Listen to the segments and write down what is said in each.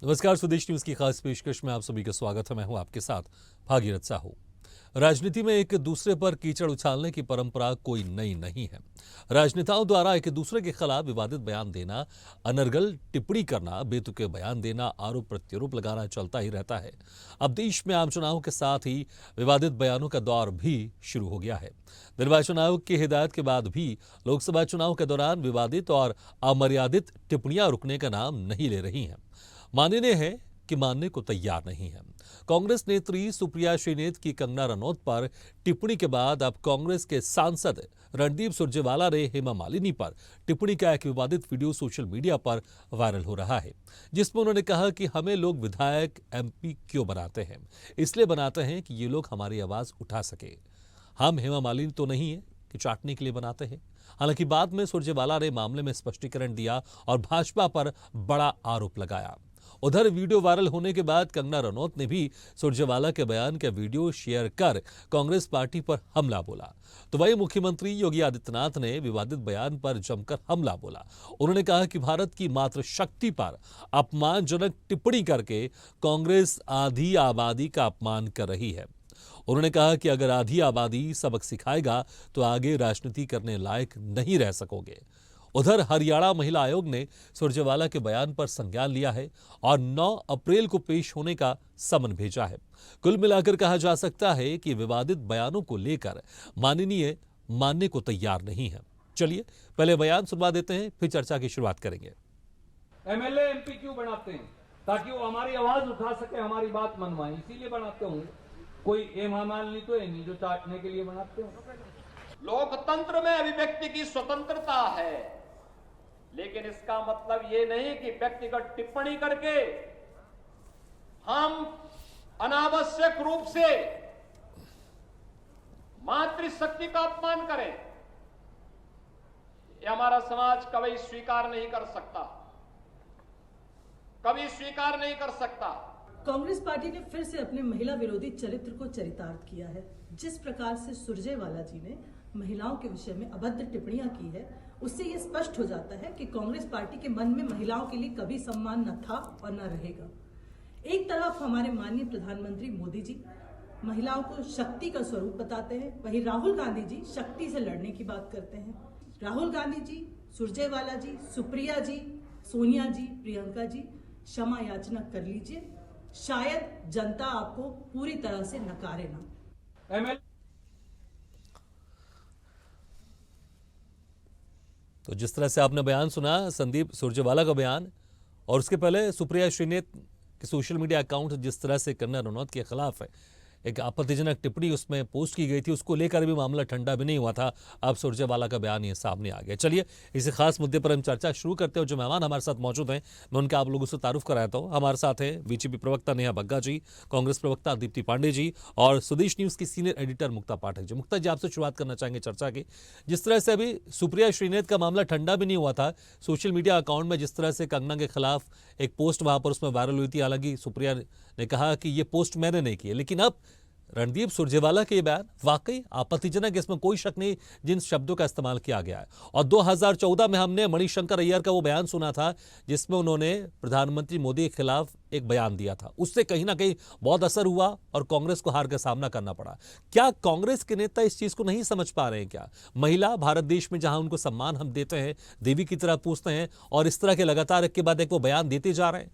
नमस्कार, स्वदेश न्यूज की खास पेशकश में आप सभी का स्वागत है। मैं हूं आपके साथ भागीरथ साहू। राजनीति में एक दूसरे पर कीचड़ उछालने की परंपरा कोई नई नहीं है। राजनेताओं द्वारा एक दूसरे के खिलाफ विवादित बयान देना, अनर्गल टिप्पणी करना, बेतुके बयान देना, आरोप प्रत्यारोप लगाना चलता ही रहता है। अब देश में आम चुनाव के साथ ही विवादित बयानों का दौर भी शुरू हो गया है। निर्वाचन आयोग की हिदायत के बाद भी लोकसभा चुनाव के दौरान विवादित और अमर्यादित टिप्पणियां रुकने का नाम नहीं ले रही हैं। माननीय है कि मानने को तैयार नहीं है। कांग्रेस नेत्री सुप्रिया श्रीनेत की कंगना रनौत पर टिप्पणी के बाद अब कांग्रेस के सांसद रणदीप सुरजेवाला ने हेमा मालिनी पर टिप्पणी का एक विवादित वीडियो सोशल मीडिया पर वायरल हो रहा है, जिसमें उन्होंने कहा कि हमें लोग विधायक एमपी क्यों बनाते हैं? इसलिए बनाते हैं कि ये लोग हमारी आवाज उठा सके। हम हेमा मालिनी तो नहीं है कि चाटने के लिए बनाते हैं। हालांकि बाद में सुरजेवाला ने मामले में स्पष्टीकरण दिया और भाजपा पर बड़ा आरोप लगाया। उधर वीडियो वायरल होने के बाद कंगना रनौत ने भी सुरजेवाला के बयान का वीडियो शेयर कर कांग्रेस पार्टी पर हमला बोला। तो वहीं मुख्यमंत्री योगी आदित्यनाथ ने विवादित बयान पर जमकर हमला बोला। उन्होंने कहा कि भारत की मातृशक्ति पर अपमानजनक टिप्पणी करके कांग्रेस आधी आबादी का अपमान कर रही है। उन्होंने कहा कि अगर आधी आबादी सबक सिखाएगा तो आगे राजनीति करने लायक नहीं रह सकोगे। उधर हरियाणा महिला आयोग ने सुरजेवाला के बयान पर संज्ञान लिया है और 9 अप्रैल को पेश होने का समन भेजा है। कुल मिलाकर कहा जा सकता है कि विवादित बयानों को लेकर माननीय मानने को तैयार नहीं है। चलिए पहले बयान सुनवा देते हैं, फिर चर्चा की शुरुआत करेंगे। एमएलए एमपी क्यों बनाते हैं? ताकि वो हमारी आवाज उठा सके, हमारी बात मनवाए, इसीलिए बनाते होंगे। कोई हेमा मालिनी तो है नहीं जो चाटने के लिए बनाते हो। लोकतंत्र में अभिव्यक्ति की स्वतंत्रता है, लेकिन इसका मतलब ये नहीं कि व्यक्तिगत टिप्पणी करके हम अनावश्यक रूप से मातृशक्ति का अपमान करें। ये हमारा समाज कभी स्वीकार नहीं कर सकता, कभी स्वीकार नहीं कर सकता। कांग्रेस पार्टी ने फिर से अपने महिला विरोधी चरित्र को चरितार्थ किया है। जिस प्रकार से सुरजेवाला जी ने महिलाओं के विषय में अभद्र टिप्पणियां की है, उससे यह स्पष्ट हो जाता है कि कांग्रेस पार्टी के मन में महिलाओं के लिए कभी सम्मान न था और न रहेगा। एक तरफ हमारे माननीय प्रधानमंत्री मोदी जी महिलाओं को शक्ति का स्वरूप बताते हैं, वहीं राहुल गांधी जी शक्ति से लड़ने की बात करते हैं। राहुल गांधी जी, सुरजेवाला जी, सुप्रिया जी, सोनिया जी, प्रियंका जी, क्षमा याचना कर लीजिए। शायद जनता आपको पूरी तरह से नकारे ना। तो जिस तरह से आपने बयान सुना संदीप सुरजेवाला का बयान, और उसके पहले सुप्रिया श्रीनेत के सोशल मीडिया अकाउंट जिस तरह से कंगना रनौत के खिलाफ है एक आपत्तिजनक टिप्पणी उसमें पोस्ट की गई थी, उसको लेकर भी मामला ठंडा भी नहीं हुआ था। अब सुरजेवाला का बयान ये सामने आ गया। चलिए इसी खास मुद्दे पर हम चर्चा शुरू करते हैं। जो मेहमान हमारे साथ मौजूद हैं मैं उनका आप लोगों से तारुफ कराता हूँ। हमारे साथ हैं बीजेपी प्रवक्ता नेहा बग्गा जी, कांग्रेस प्रवक्ता दीप्ति पांडे जी और स्वदेश न्यूज की सीनियर एडिटर मुक्ता पाठक जी। मुक्ता जी, आपसे शुरुआत करना चाहेंगे चर्चा की। जिस तरह से अभी सुप्रिया श्रीनेत का मामला ठंडा भी नहीं हुआ था, सोशल मीडिया अकाउंट में जिस तरह से कंगना के खिलाफ एक पोस्ट वहां पर उसमें वायरल हुई थी। हालांकि सुप्रिया ने कहा कि ये पोस्ट मैंने नहीं की है, लेकिन अब रणदीप सुरजेवाला के बयान वाकई आपत्तिजनक, इसमें कोई शक नहीं जिन शब्दों का इस्तेमाल किया गया है। और 2014 में हमने मणिशंकर अय्यर का वो बयान सुना था जिसमें उन्होंने प्रधानमंत्री मोदी के खिलाफ एक बयान दिया था। उससे कहीं ना कहीं बहुत असर हुआ और कांग्रेस को हार का सामना करना पड़ा। क्या कांग्रेस के नेता इस चीज को नहीं समझ पा रहे हैं? क्या महिला भारत देश में जहां उनको सम्मान हम देते हैं, देवी की तरह पूछते हैं, और इस तरह के लगातार एक के बाद एक वो बयान देते जा रहे हैं?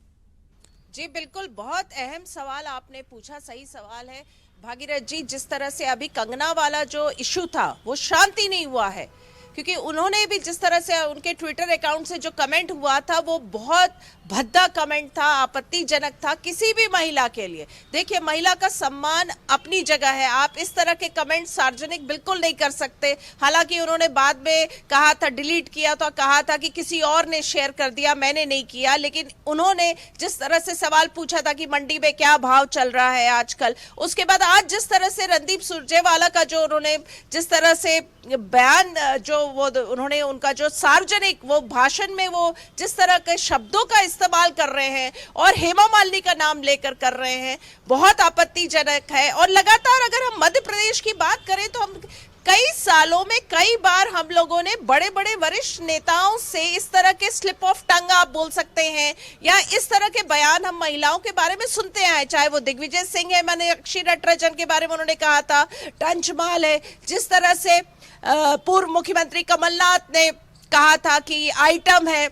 जी बिल्कुल, बहुत अहम सवाल आपने पूछा, सही सवाल है भागीरथ जी। जिस तरह से अभी कंगना वाला जो इशू था वो शांति नहीं हुआ है, क्योंकि उन्होंने भी जिस तरह से उनके ट्विटर अकाउंट से जो कमेंट हुआ था वो बहुत भद्दा कमेंट था, आपत्तिजनक था किसी भी महिला के लिए। देखिए, महिला का सम्मान अपनी जगह है, आप इस तरह के कमेंट सार्वजनिक बिल्कुल नहीं कर सकते। हालांकि उन्होंने बाद में कहा था, डिलीट किया तो कहा था कि किसी और ने शेयर कर दिया, मैंने नहीं किया। लेकिन उन्होंने जिस तरह से सवाल पूछा था कि मंडी में क्या भाव चल रहा है आजकल, उसके बाद आज जिस तरह से रणदीप सुरजेवाला का जो उन्होंने जिस तरह से बयान जो वो उन्होंने उनका जो सार्वजनिक वो भाषण में वो जिस तरह के शब्दों का इस्तेमाल कर रहे हैं और हेमा मालिनी का नाम लेकर कर रहे हैं, बहुत आपत्तिजनक है। और लगातार अगर हम मध्य प्रदेश की बात करें तो हम कई सालों में कई बार हम लोगों ने बड़े बड़े वरिष्ठ नेताओं से इस तरह के स्लिप ऑफ टंग आप बोल सकते हैं, या इस तरह के बयान हम महिलाओं के बारे में सुनते आए, चाहे वो दिग्विजय सिंह है, मीनाक्षी नटराजन के बारे में उन्होंने कहा था, टंचमाल है, जिस तरह से पूर्व मुख्यमंत्री कमलनाथ ने कहा था कि आइटम है।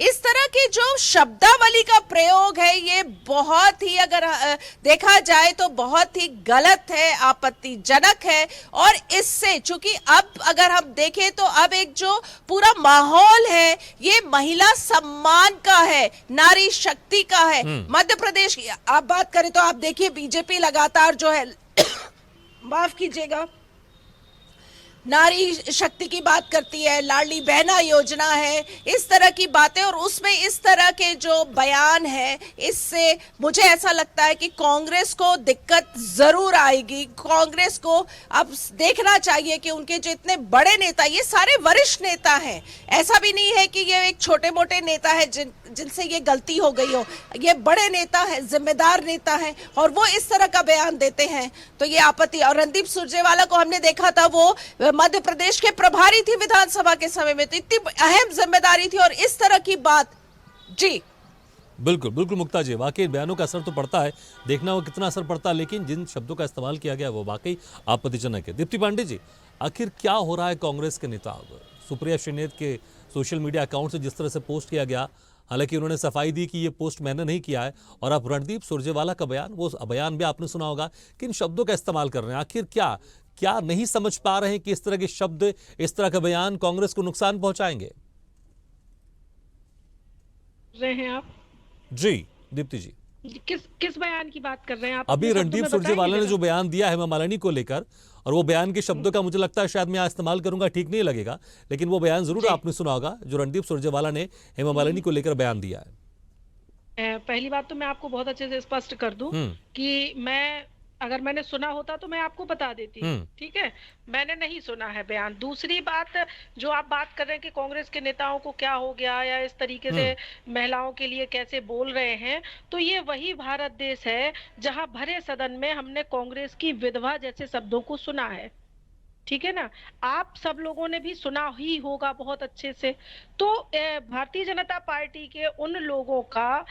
इस तरह की जो शब्दावली का प्रयोग है ये बहुत ही, अगर देखा जाए तो बहुत ही गलत है, आपत्तिजनक है। और इससे चूंकि अब अगर हम देखें तो अब एक जो पूरा माहौल है ये महिला सम्मान का है, नारी शक्ति का है। मध्य प्रदेश की आप बात करें तो आप देखिए बीजेपी लगातार जो है माफ कीजिएगा, नारी शक्ति की बात करती है, लाडली बहना योजना है, इस तरह की बातें, और उसमें इस तरह के जो बयान है, इससे मुझे ऐसा लगता है कि कांग्रेस को दिक्कत जरूर आएगी। कांग्रेस को अब देखना चाहिए कि उनके जो इतने बड़े नेता, ये सारे वरिष्ठ नेता हैं, ऐसा भी नहीं है कि ये एक छोटे मोटे नेता है जिनसे ये गलती हो गई हो, ये बड़े नेता है, जिम्मेदार नेता है, और वो इस तरह का बयान देते हैं तो ये आपत्ति। और रणदीप सुरजेवाला को हमने देखा था, वो मध्य प्रदेश के प्रभारी थी विधानसभा के समय में, तो इतनी अहम जिम्मेदारी थी, और इस तरह की बात। जी बिल्कुल बिल्कुल मुक्ता जी, वाकई बयानों का असर तो पड़ता है, देखना वो कितना असर पड़ता है, लेकिन जिन शब्दों का इस्तेमाल किया गया वो वाकई आपत्तिजनक है। दीप्ति पांडे जी, आखिर क्या हो रहा है कांग्रेस के नेताओं? सुप्रिया श्रीनेत के सोशल मीडिया अकाउंट से जिस तरह से पोस्ट किया गया, हालांकि उन्होंने सफाई दी कि ये पोस्ट मैंने नहीं किया है, और अब रणदीप सुरजेवाला का बयान, वो बयान भी आपने सुना होगा, किन शब्दों का इस्तेमाल कर रहे हैं? आखिर क्या नहीं समझ पा रहे हैं कि इस तरह के शब्द, इस तरह का बयान कांग्रेस को नुकसान पहुंचाएंगे? रहे हैं आप? जी दीप्ति जी, किस बयान की बात कर रहे हैं आप? अभी रणदीप सुरजेवाला ने जो बयान दिया है हेमा मालिनी को लेकर, और वो बयान के शब्दों का मुझे लगता है शायद मैं इस्तेमाल करूंगा ठीक नहीं लगेगा, लेकिन वो बयान जरूर आपने सुना होगा जो रणदीप सुरजेवाला ने हेमा मालिनी को लेकर बयान दिया है। पहली बात तो मैं आपको बहुत अच्छे से स्पष्ट कर दूं कि अगर मैंने सुना होता तो मैं आपको बता देती, ठीक है? मैंने नहीं सुना है बयान। दूसरी बात, जो आप बात कर रहे हैं कि कांग्रेस के नेताओं को क्या हो गया, या इस तरीके से महिलाओं के लिए कैसे बोल रहे हैं, तो ये वही भारत देश है जहां भरे सदन में हमने कांग्रेस की विधवा जैसे शब्दों को सुना है, ठीक है ना? आप सब लोगों ने भी सुना ही होगा बहुत अच्छे से। तो भारतीय जनता पार्टी के उन लोगों का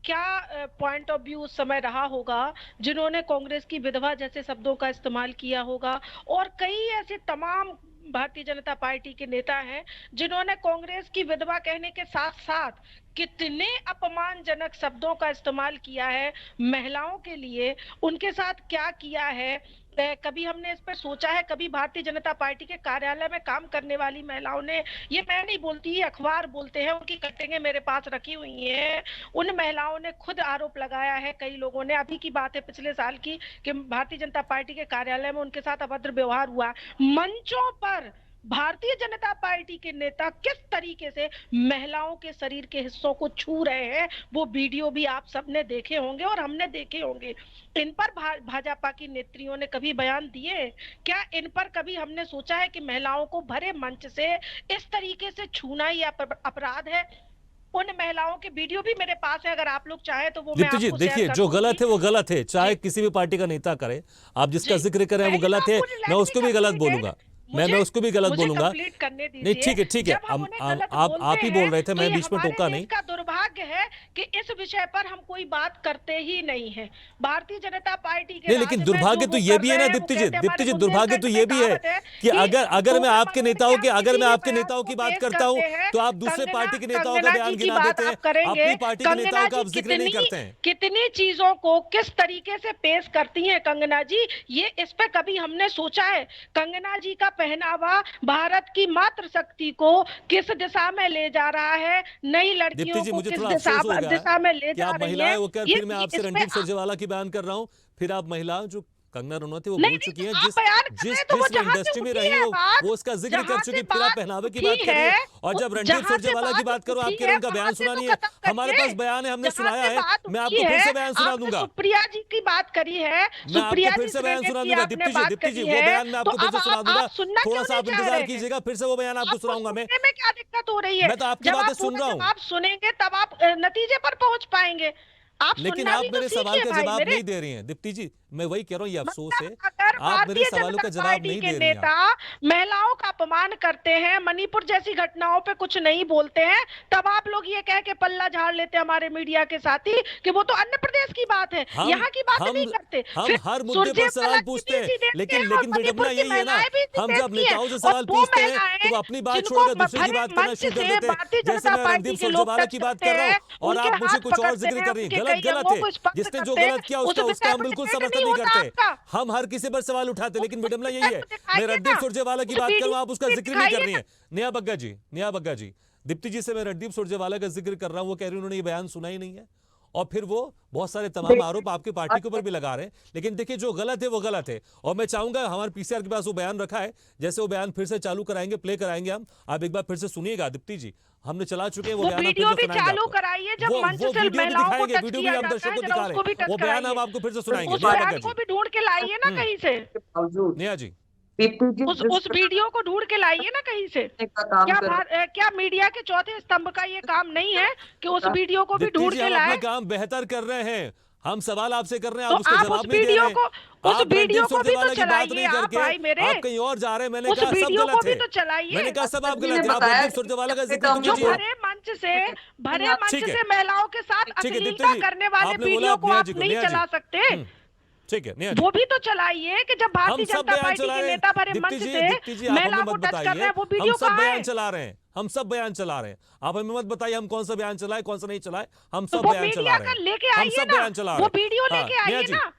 क्या पॉइंट ऑफ व्यू उस समय रहा होगा जिन्होंने कांग्रेस की विधवा जैसे शब्दों का इस्तेमाल किया होगा, और कई ऐसे तमाम भारतीय जनता पार्टी के नेता हैं जिन्होंने कांग्रेस की विधवा कहने के साथ साथ कितने अपमानजनक शब्दों का इस्तेमाल किया है महिलाओं के लिए, उनके साथ क्या किया है। कभी हमने इस पर सोचा है? कभी भारतीय जनता पार्टी के कार्यालय में काम करने वाली महिलाओं ने, ये मैं नहीं बोलती, अखबार बोलते हैं, उनकी कटिंगें मेरे पास रखी हुई हैं, उन महिलाओं ने खुद आरोप लगाया है, कई लोगों ने, अभी की बात है पिछले साल की, कि भारतीय जनता पार्टी के कार्यालय में उनके साथ अभद्र व्यवहार हुआ। मंचों पर भारतीय जनता पार्टी के नेता किस तरीके से महिलाओं के शरीर के हिस्सों को छू रहे हैं, वो वीडियो भी आप सबने देखे होंगे और हमने देखे होंगे। इन पर भाजपा की नेत्रियों ने कभी बयान दिए क्या? इन पर कभी हमने सोचा है कि महिलाओं को भरे मंच से इस तरीके से छूना ही अपराध है? उन महिलाओं के वीडियो भी मेरे पास है, अगर आप लोग चाहे तो वो मैं आपको शेयर कर दूंगी। देखिए, जो गलत है वो गलत है, चाहे किसी भी पार्टी का नेता करे। आप जिसका जिक्र करें वो गलत है, मैं उसको भी गलत बोलूंगा, मैं उसको भी गलत बोलूंगा। नहीं, ठीक है, आप ही बोल रहे थे, मैं बीच में टोका नहीं। इसका दुर्भाग्य है कि इस विषय पर हम कोई बात करते ही नहीं है भारतीय जनता पार्टी के। नहीं, लेकिन दुर्भाग्य तो ये भी है ना दीप्ति जी, दुर्भाग्य तो ये भी है कि अगर मैं आपके नेताओं की बात करता हूँ तो आप दूसरे पार्टी के नेताओं का बयान गिना देते हैं, अपनी पार्टी के नेताओं का आप जिक्र नहीं करते हैं। कितनी चीजों को किस तरीके से पेश करती हैं कंगना जी, ये इस पे कभी हमने सोचा है? कंगना जी का पहनावा भारत की मातृ शक्ति को किस दिशा में ले जा रहा है, नई लड़कियों को किस दिशा में ले जा रही है? वो क्या, फिर मैं आपसे रणदीप सुरजेवाला की बयान कर रहा हूँ, फिर आप महिलाओं जो कंगना रनौत वो बोल चुकी हैं, जिस इंडस्ट्री में रही हो वो उसका जिक्र कर चुकी, फिर आप पहनावे की बात कर रहे हैं। और जब रणदीप सुरजेवाला की बात करो, आपके उनका बयान सुना नहीं है। हमारे पास बयान है, हमने सुनाया है, मैं आपको फिर से बयान सुना दूंगा। सुप्रिया जी की बात करी है, मैं आपको फिर से बयान सुना दूंगा। दीप्ति जी वो बयान मैं आपको फिर से सुना दूंगा, थोड़ा सा आप इंतजार कीजिएगा, फिर से वो बयान आपको सुनाऊंगा। मैं क्या दिक्कत हो रही है? मैं तो आपकी बातें सुन रहा हूँ। आप सुनेंगे तब आप नतीजे पर पहुंच पाएंगे। आप लेकिन सुनना आप भी तो मेरे सवाल सीखिए का भाई जवाब मेरे। नहीं दे रही हैं दीप्ति जी, मैं वही कह रहा हूँ, ये अफसोस है अगर आप मेरे भारतीय सवालों का जनता जवाब पार्टी नहीं के दे रही हैं। नेता महिलाओं का अपमान करते हैं, मणिपुर जैसी घटनाओं पे कुछ नहीं बोलते हैं, तब आप लोग ये कह के पल्ला झाड़ लेते हैं हमारे मीडिया के साथी कि वो तो अन्य प्रदेश की बात है, यहाँ की बात नहीं करते। हम फिर हर मुद्दे पर सुरजेवाला सवाल की पूछते हैं, भी देती लेकिन है और लेकिन मणिपुर विडंबना की यही है ना, महिलाएं भी हम जब देती हैं। नेताओं से और सवाल वो पूछते हैं महिलाएं तो अपनी बात जिनको छोड़कर दूसरे की भरे बात करना मंच शुरू कर से देते हैं। भारतीय जैसे जनता मैं पार्टी रणदीप के लोग सुरजेवाला टच की बात करते कर रहा हूँ हैं, और उनके आप मुझे हाथ कुछ और पकड़ते जिक्र हैं, कर रही हैं। उनके गलत कई गलत अंगों है, को स्पर्श जिसने जो करते हैं, गलत किया उसमें उसका हम बिल्कुल appreciate समर्थन नहीं नहीं होता करते, आपका। हम हर किसी पर सवाल उठाते, लेकिन विडंबना यही है। दिखाइए मैं ना। रणदीप सुरजेवाला की उस बात वीडियो करूँ, आप उसका में जिक्र नहीं कर दिखाइए रही है। नेहा बग्गा जी, दीप्ति जी से मैं रणदीप सुरजेवाला का जिक्र कर रहा हूँ, वो कह रही उन्होंने ये बयान सुना ही नहीं है, और फिर वो बहुत सारे तमाम आरोप आपकी पार्टी के ऊपर भी लगा रहे हैं। लेकिन देखिए, जो गलत है वो गलत है, और मैं चाहूंगा हमारे पीसीआर के पास वो बयान रखा है, जैसे वो बयान फिर से चालू कराएंगे, प्ले कराएंगे हम, आप एक बार फिर से सुनिएगा दीप्ति जी, हमने चला चुके हैं वो बयान, वीडियो भी चालू कराइए, जब मंच से वीडियो भी महिलाओं को दिखाएंगे, टच वीडियो भी किया हम जाता दर्शकों है, को जरा दिखा उसको भी रहे हैं, टच वो बयान हम कराइए। आपको फिर से सुनाएंगे। उस नेहा बयान बग्गा को जी, भी ढूंढ के लाइए ना कहीं से, बावजूद नेहा जी, दीप्ति जी उस वीडियो को ढूंढ के लाइए ना कहीं से। का काम क्या मीडिया के चौथे स्तंभ का ये काम नहीं है कि उस वीडियो को भी दीप्ति ढूंढ जी, के हम अपना लाए? काम बेहतर कर रहे हैं, हम सवाल आपसे कर रहे हैं, तो आप उसका आप जवाब उस नहीं दे वीडियो रहे हैं। को उस आप वीडियो रणदीप को भी तो सुरजेवाला की बात नहीं चलाइए आप भाई करके मेरे, आप कहीं और जा रहे हैं। मैंने उस कहा सब वीडियो को गलत भी है, तो चलाइए। मैंने कहा सब आप जी गलत ने है, आप बताया रणदीप कि सुरजेवाला का जिक्र जो तो जो कीजिए। भरे मंच ठीक से है। महिलाओं के साथ ठीक है दीप्ति अश्लीलता जी, करने वाले आपने बोला वीडियो को नेहा आप जी को, नहीं नेहा जी। चला सकते। ठीक है नेहा जी, वो भी तो चलाइए कि जब भारतीय हम सब जनता बयान पार्टी चला के रहे हैं। नेता भरे मंच दीप्ति से जी आप हमें महिलाओं को मत टच कर रहे बताइए, हैं, वो हम वीडियो सब कहाँ बयान है? चला रहे हैं, हम सब बयान चला रहे हैं, आप हमें मत बताइए हम कौन सा बयान चलाए कौन सा नहीं चलाए, हम तो सब वो बयान चला मीडिया रहे का हैं, लेके हम आइए सब ना, बयान चला वो रहे हैं। वीडियो हाँ, लेके नेहा आइए जी, ना,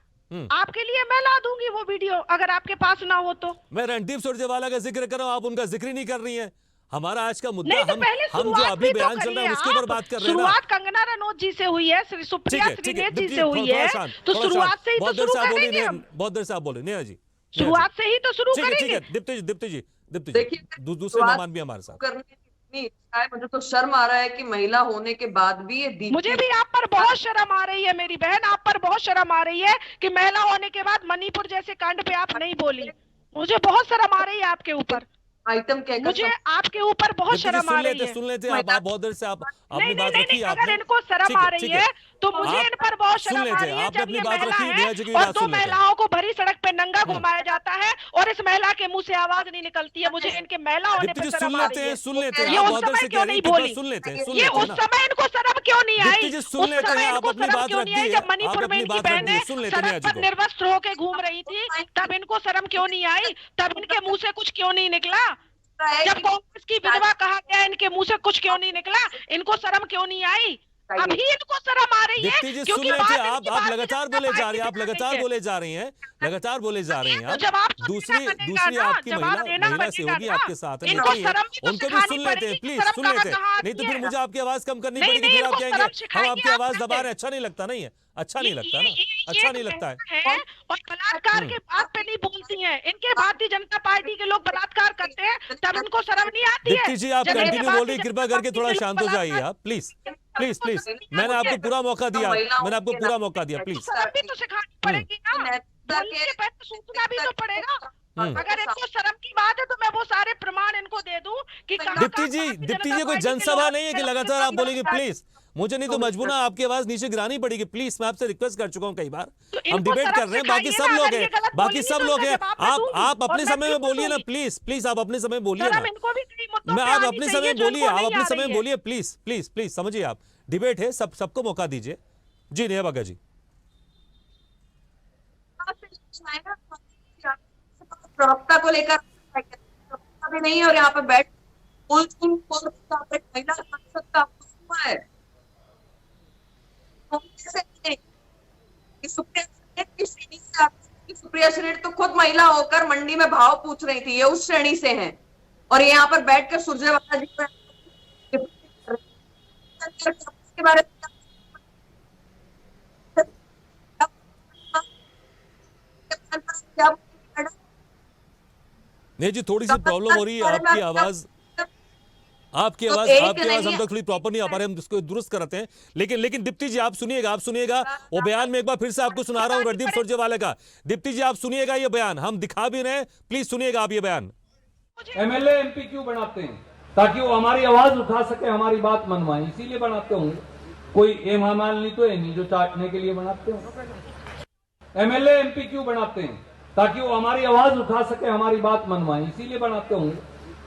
आपके लिए मैं ला दूंगी वो वीडियो अगर आपके पास ना हो तो। मैं रणदीप सुरजेवाला का जिक्र कर रहा हूं, आप उनका जिक्र ही नहीं कर रही हैं। हमारा आज का मुद्दा नहीं तो पहले हम जो शुरुआत अभी भी तो बयान चल रहा करिए है उसके ऊपर आप। बात कर रहे हैं ना। शुरुआत कंगना रनौत जी से हुई है, सुप्रिया श्रीनेत जी से हुई है, तो शुरुआत से ही तो शुरू करेंगे हम। बहुत देर से आप बोले नेहा जी, शुरुआत से ही तो शुरू ठीक है करेंगे। दीप्ति जी देखिए, दूसरे शुरुआत मेहमान भी हमारे साथ। करने की इतनी इच्छा है, मुझे तो शर्म आ रहा है कि महिला होने के बाद भी ये दीप्ति मुझे भी आप पर बहुत शर्म आ रही है मेरी बहन, आप पर बहुत शर्म आ रही है कि महिला होने के बाद मणिपुर जैसे कांड पे आप नहीं बोली। मुझे बहुत शर्म आ रही है आपके ऊपर, आइटम कहकर मुझे आपके ऊपर बहुत दीप्ति जी, शर्म आ रही है। सुन लेते आप बहुत देर से आप अपनी नहीं बात नहीं रखी नहीं, आपने। अगर इनको शर्म ठीक आ है, रही ठीक है तो मुझे आप इन पर बहुत सुन शर्म लेते आ हैं, रही है आपने जब अपनी ये बात महिला रखी, नेहा जी की है और बात दो सुन लेते हैं। महिलाओं को भरी सड़क पे नंगा घुमाया जाता है और इस महिला के मुंह से आवाज नहीं निकलती है। मुझे इनके महिला होने दीप्ति पर जी शर्म सुन आ लेते रही हैं, है। सुन लेते हैं, ये आप उस बहुत देर समय से कह क्यों रही नहीं हैं, बोली? सुन लेते हैं ये उस ना। समय इनको शर्म क्यों नहीं आई? दीप्ति जी, सुन उस लेते समय हैं, आप इनको अपनी शर्म बात क्यों रख नहीं आई दी जब है, मणिपुर आप में अपनी इनकी बात रख दी है, बहनें सुन लेते हैं नेहा सड़क जी पर को। निर्वस्त्र होके घूम रही थी, तब इनको शर्म क्यों नहीं आई? तब इनके मुंह से कुछ क्यों नहीं निकला? जब कांग्रेस की विधवा कहा गया इनके मुंह से कुछ क्यों नहीं निकला? इनको शर्म क्यों नहीं आई? अभी इनको शर्म आ रही है दीप्ति जी सुन क्योंकि लेते बात हैं, इनकी आप भारतीय लगातार जनता बोले जा रही पार्टी हैं, आप से कर लगातार रही है। बोले जा रही हैं, लगातार बोले जा रही हैं तो आप। जवाब तो दूसरी देना बनेगा दूसरी ना, आपकी जवाब महिला देना महिला से बनेगा होगी ना। आपके साथ है, इनको नहीं है, शर्म भी तो उनको भी सिखानी सुन लेते हैं, पड़ेगी, प्लीज शर्म सुन कहाँ लेते हैं, कहाँ नहीं तो आती फिर है। मुझे आपकी आवाज कम करनी नहीं, पड़ेगी, नहीं, फिर आप इनको कहेंगे शर्म हम सिखाइए आपकी आप आवाज दबा पहले। रहे हैं, अच्छा नहीं लगता, नहीं है अच्छा नहीं लगता ना, अच्छा नहीं लगता है। और बलात्कार के बात पे नहीं बोलती हैं। इनके भारतीय जनता पार्टी के लोग बलात्कार करते हैं तब इनको शर्म नहीं आती है। दीप्ति जी आप जब इनके कंटिन्यू बोल रही, भारतीय कृपा जनता करके पार्टी थोड़ा के लोग शांत हो जाइए बलात्कार- आप, प्लीज प्लीज प्लीज, मैंने आपको पूरा मौका दिया, मैंने आपको पूरा मौका दिया, प्लीज। शर्म भी तो सिखानी पड़ेगी ना, बोलने के पहले सोचना भी तो पड़ेगा। अगर इनको शर्म की बात है तो मैं वो सारे प्रमाण इनको दे दूं कि कहाँ- दीप्ति कहाँ जी भारतीय दीप्ति जनता जी कोई पार्टी के जनसभा लोग- नहीं है कि लगातार आप बोलेंगे, प्लीज मुझे नहीं तो मजबूरन आपकी आवाज नीचे गिरानी पड़ेगी, प्लीज मैं आपसे रिक्वेस्ट कर चुका हूं कई बार, तो हम इनको डिबेट शर्म कर रहे हैं, बाकी सिखाइए सब ना, लोग अगर ये हैं, गलत बाकी बोलेंगी सब तो लोग उसका हैं, जवाब मैं दूंगी आप अपने और मैं समय में बिल्कुल बोलिए ना, दूंगी। प्लीज प्लीज आप अपने समय में बोलिए शर्म ना, इनको भी कई मुद्दों मैं पे आप आनी अपने चाहिए समय जो बोलिए, इनको आप नहीं अपने आ समय रही में है। बोलिए, प्लीज प्लीज प्लीज समझिए, आप डिबेट है, सबको मौका दीजिए। जी नेहा बग्गा जी, प्रवक्ता को लेकर भी नहीं, और यहाँ पे बैठ महिला सांसद का हुआ है कि सुप्रिया श्रीनेत तो खुद महिला होकर मंडी में भाव पूछ रही थी, ये उस श्रेणी से हैं, और ये यहाँ पर बैठकर सुरजेवाला जी के बारे में नहीं जी थोड़ी सी प्रॉब्लम हो रही है, आपकी आवाज हम तक थोड़ी प्रॉपर नहीं आ पा रहे, हम इसको दुरुस्त कराते हैं, लेकिन दीप्ति जी आप सुनिएगा वो बयान में एक बार फिर से आपको सुना रहा हूं रणदीप सुरजेवाला का। दीप्ति जी आप सुनिएगा ये बयान, हम दिखा भी रहे हैं, प्लीज सुनिएगा आप ये बयान। एमएलए एमपी क्यों बनाते हैं? ताकि वो हमारी आवाज उठा सके, हमारी बात मनवाए, इसीलिए बनाते होंगे। कोई हेमा मालिनी तो है नहीं जो चाटने के लिए बनाते हो। एमएलए एमपी क्यों बनाते हैं? ताकि वो हमारी आवाज उठा सके, हमारी बात मनवाए, इसीलिए बनाते होंगे।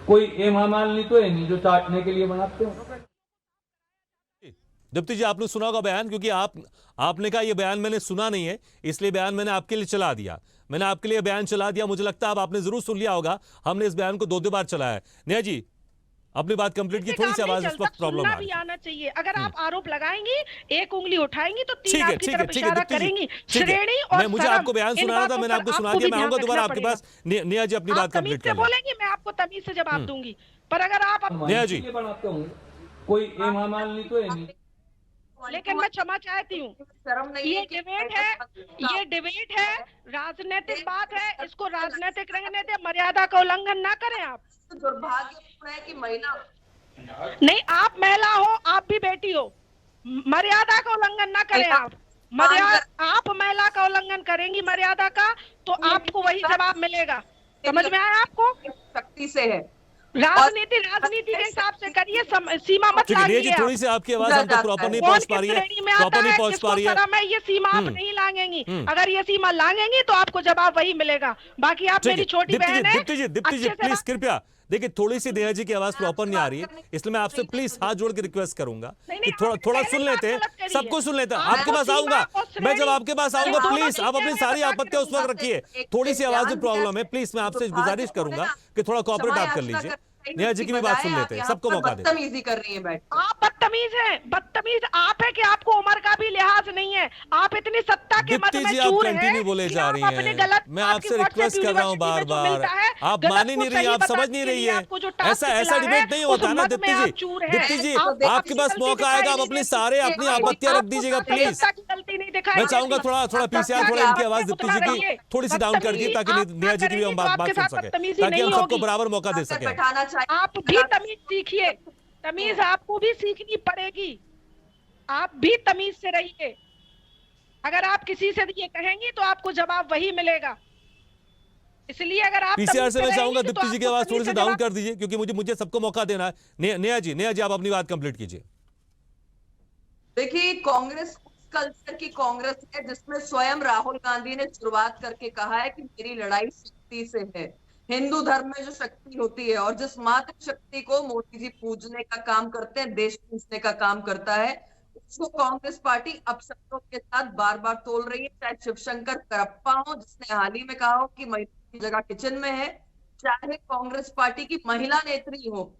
कोई हेमा मालिनी तो है नहीं जो चाटने के लिए बनाते हो। दीप्ति जी, आपने सुना होगा बयान, क्योंकि आपने कहा यह बयान मैंने सुना नहीं है, इसलिए बयान मैंने आपके लिए चला दिया। मैंने आपके लिए बयान चला दिया, मुझे लगता है अब आपने जरूर सुन लिया होगा। हमने इस बयान को 2 बार चलाया है। नेहा जी, अपनी बात कंप्लीट की, थोड़ी सी आवाज इस वक्त प्रॉब्लम आ रही भी है। आना चाहिए। अगर आप आरोप लगाएंगी, एक उंगली उठाएंगी तो ठीक तीन है, आपकी ठीक है, तरफ ठीक है इशारा दीप्ति जी, करेंगी। ठीक है। श्रेणी और मुझे शर्म, आपको बयान इन सुनाना था, बातों मैंने पर आपको सुना आपको दिया। भी मैं आऊंगा ध्यान दोबारा रखना आपके पड़ेगा। पास। नेहा जी, अपनी आप बात तमीज कंप्लीट से कर लें। बोलेंगे, मैं आपको तमीज से जवाब दूंगी। पर अगर आप नेहा जी, इसीलिए बनाते होंगे। कोई हेमा मालिनी तो है नहीं। लेकिन मैं क्षमा चाहती हूँ, शर्म नहीं ये है कि डिबेट है, ये डिबेट है, राजनीतिक बात है, इसको राजनीतिक रहने दे, मर्यादा का उल्लंघन ना करें आप। दुर्भाग्यपूर्ण है कि महिला नहीं, आप महिला हो, आप भी बेटी हो, मर्यादा का उल्लंघन ना करें आप। मर्यादा, आप महिला का उल्लंघन करेंगी मर्यादा का, तो आपको वही जवाब मिलेगा। समझ में आया आपको? शक्ति से है। राजनीति के हिसाब से करिए, सीमा मत ठीक है। नेहा जी, लाइए थोड़ी आप। सी आपकी आवाज हम तक प्रॉपर नहीं कौन पहुंच पा किस रही है, श्रेणी में आता प्रॉपर नहीं है, पहुंच किसको पा रही है। शर्म है, ये सीमा आप नहीं लांघेंगी। अगर ये सीमा लांघेंगी तो आपको जवाब वही मिलेगा। बाकी आप मेरी छोटी बहन है। दीप्ति जी, अच्छे से प्लीज कृपया देखिए, थोड़ी सी नेहा जी की आवाज प्रॉपर नहीं आ रही है, इसलिए मैं आपसे प्लीज हाथ जोड़ के रिक्वेस्ट करूंगा कि थोड़ा सुन लेते हैं, सबको सुन लेते हैं। आपके पास आऊंगा मैं, जब आपके पास आऊंगा प्लीज आप अपनी सारी आपत्तियां उस वक्त रखिए। थोड़ी सी आवाज में प्रॉब्लम है, प्लीज मैं आपसे गुजारिश करूंगा कि थोड़ा कॉपरेट आप कर लीजिए। नेहा जी की भी बात सुन लेते हैं, सबको मौका देते हैं। बदतमीजी कर रही है बैठ। आप बदतमीज हैं। बदतमीज आप है कि आपको उम्र का भी लिहाज नहीं है। आप इतनी सत्ता के मद दीप्ति में जी, आप चूर हैं कंटिन्यू बोले कि जा आप रही अपने हैं। गलत, मैं आपकी आपसे रिक्वेस्ट व्हाट्सएप कर रहा हूँ यूनिवर्सिटी में जो बार-बार, मिलता है, आप गलत मान ही को नहीं रही सही हैं, आप समझ बताने नहीं के रही लिए है। आपको जो टास्क ऐसा मिला डिबेट है, नहीं उस होता ना मद में दीप्ति आप जी। चूर हैं। दीप्ति जी, आप आपके पास गलती मौका दिखाई आएगा, आप नहीं अपनी देती। सारे अपनी आपत्तियां रख दीजिएगा प्लीज। गलती नहीं दिखाई मैं चाहूंगा देती। थोड़ा पीसीआर, थोड़ा इनकी आवाज दीप्ति जी की थोड़ी सी डाउन कर दी, ताकि नेहा जी की भी हम बात सुन सके, ताकि हम सबको बराबर मौका दे सके। बैठाना चाहिए। आप भी तमीज सीखिए, तमीज आपको भी सीखनी पड़ेगी। आप भी तमीज से रहिए। अगर आप किसी से ये कहेंगी तो आपको जवाब वही मिलेगा। इसलिए अगर आप पीसीआर से मैं चाहूंगा रहेंगी तो दीप्ति जी की आपको आवाज तमीज थोड़ी से सी डाउन जवाब- कर दीजिए, क्योंकि मुझे सबको मौका देना है। नेहा जी आप अपनी बात कंप्लीट कीजिए। देखिए, कांग्रेस कल्चर की कांग्रेस है जिसमें स्वयं राहुल गांधी ने शुरुआत करके कहा है कि मेरी लड़ाई शक्ति से है। हिंदू धर्म में जो शक्ति होती है और जिस मातृ शक्ति को मोदी जी पूजने का काम करते हैं, देश पूजने का काम करता है, उसको कांग्रेस पार्टी अपशब्दों के साथ बार बार तोल रही है। चाहे शिवशंकर करप्पा हो, जिसने हाल ही में कहा हो कि महिला की जगह किचन में है, चाहे कांग्रेस पार्टी की महिला नेत्री हो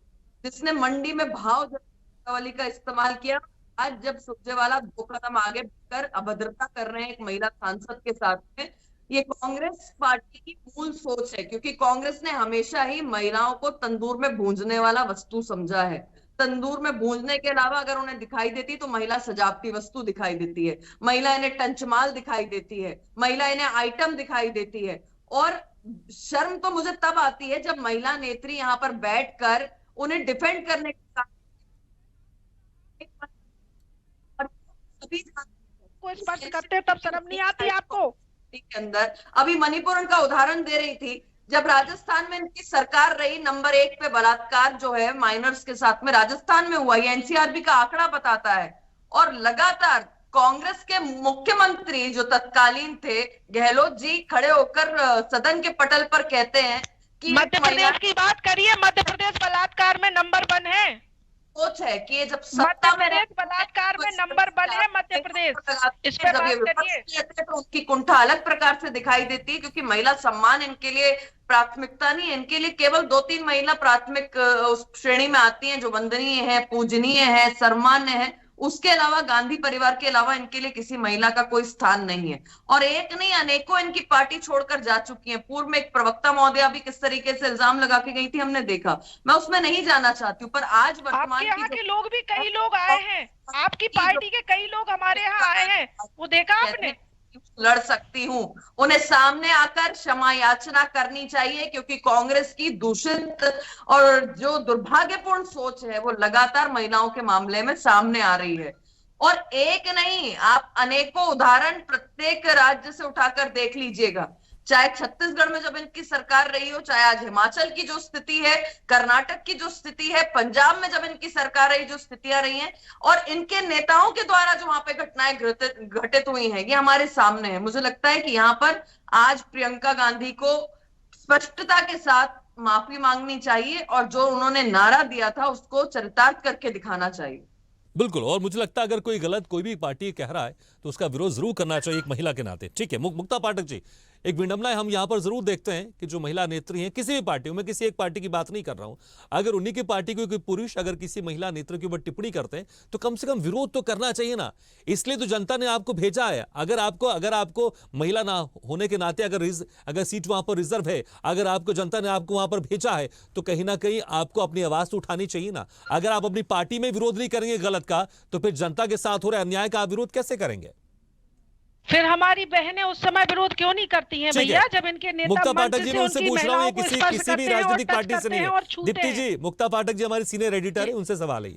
जिसने मंडी में भाव शब्दावली का इस्तेमाल किया। आज जब सुरजेवाला 2 कदम आगे बढ़कर अभद्रता कर रहे हैं एक महिला सांसद के साथ में, ये कांग्रेस पार्टी की मूल सोच है, क्योंकि कांग्रेस ने हमेशा ही महिलाओं को तंदूर में भूंजने वाला वस्तु समझा है। तंदूर में भूंजने के अलावा अगर उन्हें दिखाई देती तो महिला सजावटी वस्तु दिखाई देती है, महिला इन्हें टंचमाल दिखाई देती है, महिला इन्हें आइटम दिखाई देती है। और शर्म तो मुझे तब आती है जब महिला नेत्री यहाँ पर बैठकर उन्हें डिफेंड करने का को स्पष्ट करते हैं, तब शर्म नहीं आती आपको? के अंदर अभी मणिपुर का उदाहरण दे रही थी, जब राजस्थान में इनकी सरकार रही, नंबर 1 पे बलात्कार जो है माइनर्स के साथ में राजस्थान में हुआ, ये एनसीआरबी का आंकड़ा बताता है। और लगातार कांग्रेस के मुख्यमंत्री जो तत्कालीन थे गहलोत जी खड़े होकर सदन के पटल पर कहते हैं कि मध्य प्रदेश की बात करिए, मध्य प्रदेश बलात्कार में नंबर 1 है। सोच है कि जब मध्य सत्ता में प्रदेश बलात्कार में नंबर 1 है मध्य प्रदेश। इस पे जब ये बात विपक्ष करिए। में थे तो उनकी कुंठा अलग प्रकार से दिखाई देती है, क्योंकि महिला सम्मान इनके लिए प्राथमिकता नहीं है। इनके लिए केवल 2-3 महिला प्राथमिक उस श्रेणी में आती हैं जो वंदनीय है, पूजनीय है, सम्मान्य है। उसके अलावा गांधी परिवार के अलावा इनके लिए किसी महिला का कोई स्थान नहीं है। और एक नहीं अनेकों इनकी पार्टी छोड़कर जा चुकी हैं। पूर्व में एक प्रवक्ता महोदया भी किस तरीके से इल्जाम लगा के गई थी हमने देखा, मैं उसमें नहीं जाना चाहती हूँ। पर आज वर्तमान आपके यहाँ की के लोग भी कई लोग आए हैं, आपकी पार्टी के कई लोग हमारे यहाँ आए हैं, वो देखा आपने? लड़ सकती हूँ, उन्हें सामने आकर क्षमा याचना करनी चाहिए, क्योंकि कांग्रेस की दूषित और जो दुर्भाग्यपूर्ण सोच है वो लगातार महिलाओं के मामले में सामने आ रही है। और एक नहीं, आप अनेकों उदाहरण प्रत्येक राज्य से उठाकर देख लीजिएगा। चाहे छत्तीसगढ़ में जब इनकी सरकार रही हो, चाहे आज हिमाचल की जो स्थिति है, कर्नाटक की जो स्थिति है, पंजाब में जब इनकी सरकार रही, जो स्थितियां रही हैं, और इनके नेताओं के द्वारा जो वहां पे घटनाएं घटित हुई हैं, ये हमारे सामने है। मुझे लगता है कि यहाँ पर आज प्रियंका गांधी को स्पष्टता के साथ माफी मांगनी चाहिए और जो उन्होंने नारा दिया था उसको चरितार्थ करके दिखाना चाहिए। बिल्कुल, और मुझे लगता है अगर कोई गलत कोई भी पार्टी कह रहा है तो उसका विरोध जरूर करना चाहिए एक महिला के नाते। ठीक है, मुक्ता पाठक जी, एक विडंबना हम यहाँ पर जरूर देखते हैं कि जो महिला नेत्री हैं किसी भी पार्टी में, किसी एक पार्टी की बात नहीं कर रहा हूं, अगर उन्हीं की पार्टी के कोई पुरुष अगर किसी महिला नेत्री के ऊपर टिप्पणी करते हैं तो कम से कम विरोध तो करना चाहिए ना। इसलिए तो जनता ने आपको भेजा है। अगर आपको महिला ना होने के नाते अगर सीट वहां पर रिजर्व है, अगर आपको जनता ने आपको वहां पर भेजा है तो कहीं ना कहीं आपको अपनी आवाज तो उठानी चाहिए ना। अगर आप अपनी पार्टी में विरोध नहीं करेंगे गलत का, तो फिर जनता के साथ हो रहे अन्याय का आप विरोध कैसे करेंगे? फिर हमारी बहनें उस समय विरोध क्यों नहीं करती हैं भैया, जब इनके नेता मुक्ता मंच पाठक जी, से मैं उनसे उनकी पूछ रहा हूँ, ये महिलाओं को स्पर्श किसी भी करते हैं और राजनीतिक टच पार्टी से करते नहीं हैं है। और छूते दीप्ति हैं। जी, मुक्ता पाठक जी हमारे सीनियर एडिटर है, उनसे सवाल है।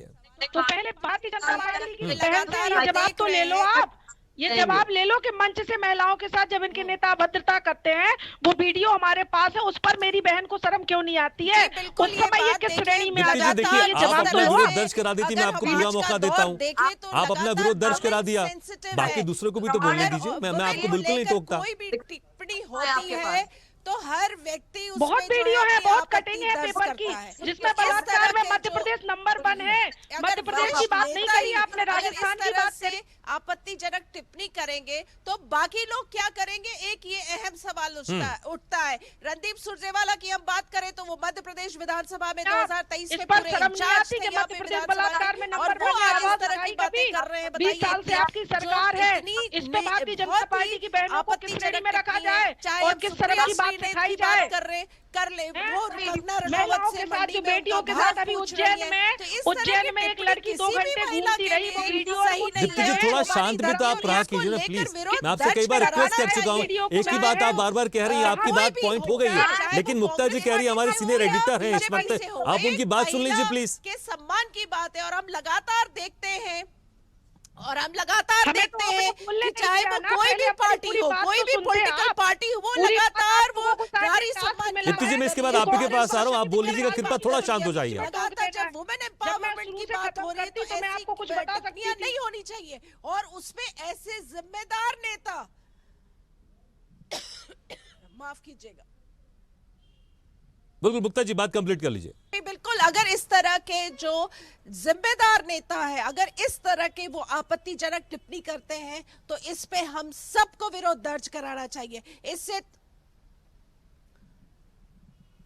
तो पहले भारतीय जनता पार्टी की बहन से लगातार ये जवाब देख तो रहे ले लो हैं। आप, ये जवाब ले लो कि मंच से महिलाओं के साथ जब इनके नेता अभद्रता करते हैं, वो वीडियो हमारे पास है, उस पर मेरी बहन को शर्म क्यों नहीं आती है? जी, बिल्कुल, उस ये समय ये बात किस देखिए, श्रेणी में दीप्ति जी, आती देखिए, है? ये आप जवाब अपना तो लो। विरोध दर्ज करा दी थी, मैं अगर आपको हम पूरा आज मौका का देता दौर हूं। देखें तो आप अपना लगातार विरोध दर्ज करा women दिया, sensitive बाकी है। दूसरों को भी तो बोलने अगर दीजिए। मैं women आपको को बिल्कुल नहीं लेकर टोकता। कोई भी टिप्पणी होती आपके है तो हर व्यक्ति उसमें बहुत जो वीडियो है, अपनी बहुत आपत्ति कटिंग है दर्ज पेपर की, करता है। जिसमें तो इस बलात्कार तरह में के मध्य जो- प्रदेश नंबर 1 है। अगर मध्य प्रदेश की वरिष्ठ बात नहीं नेता करी ही आपने, अगर राजस्थान इस की तरह बात से करी। आपत्तिजनक टिप्पणी करेंगे तो बाकी लोग क्या करेंगे? एक ये अहम सवाल उठता है। रणदीप सुरजेवाला की हम बात करें तो वो मध्य प्रदेश विधानसभा में 2023 इस में पर पूरे शर्म नहीं इंचार्ज आती थे कि यहाँ मध्य पे प्रदेश विधानसभा बलात्कार में में, नंबर और वो 1 में आज इस आवाज तरह की उठाई बातें कभी? कर रहे हैं। 20 साल से आपकी सरकार है, इस पे भारतीय जनता पार्टी की बहनों को किस श्रेणी में रखा जाए और किस तरह की बात सिखाई जाए? कर ले वो कंगना रनौत महिलाओं से के साथ मंडी जो में बेटियों उनका के साथ भाव अभी पूछ रही उज्जैन है। तो इस तरह उज्जैन की में एक टिप्पणी लड़की 2 किसी भी घंटे महिला घूमती के रही, लिए वो वीडियो सही नहीं दीप्ति जी, है। थोड़ा हमारी शांत भी तो आप धर्म रहा को कीजिए ना लेकर प्लीज। विरोध मैं आपसे दर्ज कई बार रिक्वेस्ट कराना कर चुका हूँ, वीडियो को एक ही बात आप बार बार कह रही हैं, आपकी कोई बात भी पॉइंट हो हो, गई है, चाहे लेकिन वो मुक्ता जी कह रही है, हमारे कांग्रेस सीनियर से हो या एडिटर हैं इस बीजेपी वक्त, से हो, आप ये उनकी बात सुन लीजिए महिला प्लीज। के सम्मान की बात है और हम लगातार देखते हैं देखते हैं कि चाहे वो कोई भी पार्टी हो, कोई भी पॉलिटिकल पार्टी हो, वो लगातार वो नारी सम्मान की दीप्ति जी, मैं इसके बाद आप ही के पास आ रहा हूँ, आप बोल लीजिएगा, कृपया थोड़ा शांत हो जाइए। लगातार जब वुमेन एम्पावरमेंट की बात हो रही है तो मैं आपको कुछ ऐसी बता सकती टिप्पणियां थी। नहीं होनी चाहिए और उसमें ऐसे जिम्मेदार नेता माफ कीजिएगा, बिल्कुल मुक्ता जी, बात कंप्लीट कर लीजिए। बिल्कुल, अगर इस तरह के जो जिम्मेदार नेता है, अगर इस तरह के वो आपत्तिजनक टिप्पणी करते हैं तो इस पे हम सबको विरोध दर्ज कराना चाहिए। इससे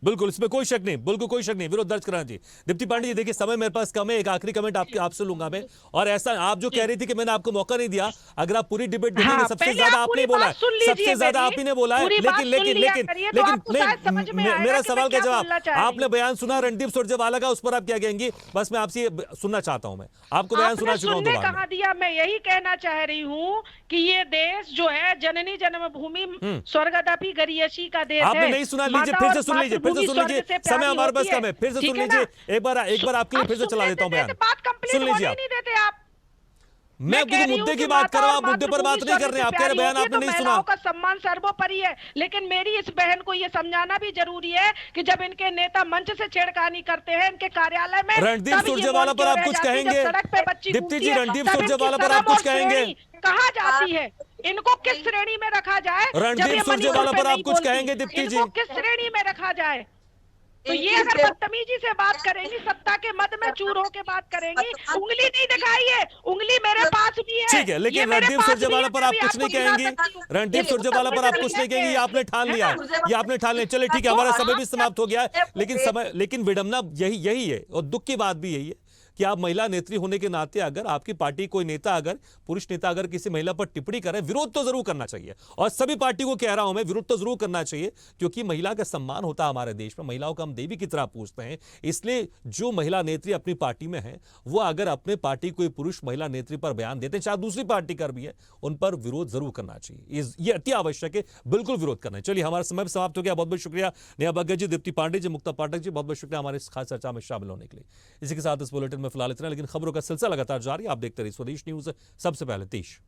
बिल्कुल, इसमें कोई शक नहीं, बिल्कुल कोई शक नहीं, विरोध दर्ज कराना चाहिए। दीप्ति पांडे जी, देखिए समय मेरे पास कम है, एक आखिरी कमेंट आपसे लूंगा मैं। और ऐसा आप जो कह रही थी कि मैंने आपको मौका नहीं दिया, अगर आप पूरी डिबेट देखेंगे, हाँ, सबसे पहले ज्यादा आप आपने पूरी बोला है, बात सुन लीजिए सबसे ज्यादा मेरी, आप ही ने बोला है। पूरी बात सुन लिया करिए, तो आपको शायद समझ में आएगा मेरा कि सवाल मैं का क्या जवाब, बोलना चाह रही हूँ। आपने बयान सुना रणदीप सुरजेवाला का, उस पर आप क्या कहेंगी? बस मैं आपसे सुनना चाहता हूँ, मैं आपको बयान सुना चुका हूँ आपने दोबारा। कहा दिया, मैं यही कहना चाह रही हूँ कि ये देश जो है जननी जन्मभूमि स्वर्गदापी गरियसी का देश है। आपने नहीं सुना, लीजिए फिर से सुन लीजिए, समय हमारे पास कम है, फिर से सुन लीजिए, एक बार आपके लिए फिर से चला देता हूं बयान, सुन लीजिए। आप नहीं देते आप, मैं किसी मुद्दे की बात कर रहा हूं, आप मुद्दे पर बात नहीं कर रहे हैं, आप कह रहे बयान आपने नहीं सुना। का सम्मान सर्वोपरि है, लेकिन मेरी इस बहन को ये समझाना भी जरूरी है कि जब इनके नेता मंच से छेड़खानी करते हैं इनके कार्यालय में, रणदीप सुरजेवाला पर आप कुछ कहेंगे? सड़क पे बच्ची दीप्ति जी, घूमती है, रणदीप तब इनकी सुरजेवाला पर शर्म आप कुछ और कहेंगे? श्रेणी कहाँ जाती है? इनको किस श्रेणी में रखा जाए? रणदीप सुरजेवाला पर आप कुछ कहेंगे दीप्ति जी? इनको किस श्रेणी में रखा जाए? तो ये अगर बदतमीजी से बात करेंगी, सत्ता के मद में चूर होके बात करेंगी, उंगली नहीं दिखाइए, उंगली मेरे पास भी है। ठीक है, लेकिन रणदीप सुरजेवाला पर आप कुछ नहीं कहेंगी, रणदीप सुरजेवाला पर आप कुछ नहीं कहेंगी, ये आपने ठान लिया है, ये आपने ठान लिया। चलिए ठीक है, हमारा समय भी समाप्त हो गया है, लेकिन विडंबना यही है और दुख की बात भी यही है कि आप महिला नेत्री होने के नाते अगर आपकी पार्टी कोई नेता, अगर पुरुष नेता अगर किसी महिला पर टिप्पणी करे, विरोध तो जरूर करना चाहिए। और सभी पार्टी को कह रहा हूं मैं, विरोध तो जरूर करना चाहिए, क्योंकि महिला का सम्मान होता है हमारे देश में, महिलाओं को हम देवी की तरह पूछते हैं। इसलिए जो महिला नेत्री अपनी पार्टी में है, वो अगर अपने पार्टी कोई पुरुष महिला नेत्री पर बयान देते हैं, चाहे दूसरी पार्टी कर भी है, उन पर विरोध जरूर करना चाहिए। ये अति आवश्यक है, बिल्कुल विरोध करना है। चलिए, हमारा समय समाप्त हो गया। बहुत बहुत शुक्रिया नेहा भगत जी, दीप्ति पांडे जी, मुक्ता पाठक जी, बहुत बहुत शुक्रिया हमारे इस खास चर्चा में शामिल होने के लिए। इसी के साथ इस बुलेटिन में फिलहाल इतना, लेकिन खबरों का सिलसिला लगातार जारी। आप देखते रहिए स्वदेश न्यूज, सबसे पहले देश।